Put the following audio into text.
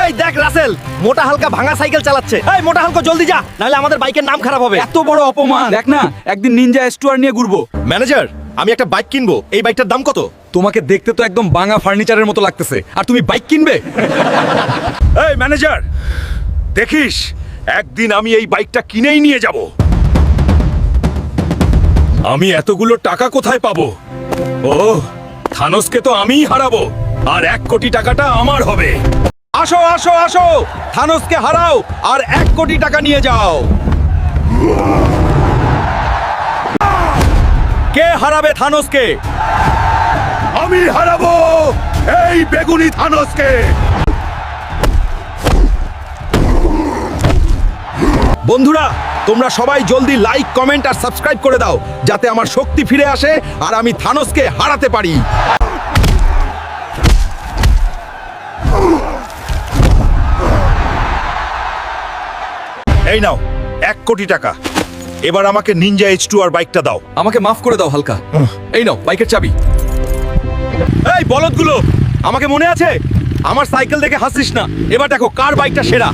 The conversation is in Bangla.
এই দেখ রাসেল, মোটা হালকা ভাঙা সাইকেল চালাচ্ছে। এই মোটা হালকা জলদি যা, নাহলে আমাদের বাইকের নাম খারাপ হবে। এত বড় অপমান! দেখ না, একদিন নিনজা স্টুয়ার নিয়ে ঘুরবো। ম্যানেজার, আমি একটা বাইক কিনবো, এই বাইকটার দাম কত? তোমাকে দেখতে তো একদম ভাঙা ফার্নিচারের মতো লাগতেছে, আর তুমি বাইক কিনবে? এই ম্যানেজার, দেখিস একদিন আমি এই বাইকটা কিনেই নিয়ে যাব। আমি এতগুলো টাকা কোথায় পাবো? ও, থানোসকে তো আমিই হারাবো, আর 1 কোটি টাকাটা আমার হবে। আসো আসো আসো, থানোসকে হারাও আর 1 কোটি টাকা নিয়ে যাও। কে হারাবে থানোসকে? আমি হারাবো এই বেগুনি থানোসকে। বন্ধুরা, তোমরা সবাই জলদি লাইক, কমেন্ট আর সাবস্ক্রাইব করে দাও, যাতে আমার শক্তি ফিরে আসে আর আমি থানোসকে হারাতে পারি। এই নাও 1 কোটি টাকা। এবার আমাকে নিনজা H2R বাইকটা দাও। আমাকে মাফ করে দাও হালকা। এই নাও বাইকের চাবি। এই বলদগুলো, আমাকে মনে আছে? আমার সাইকেল দেখে হাসিস না। এবার দেখো কার বাইকটা সেরা।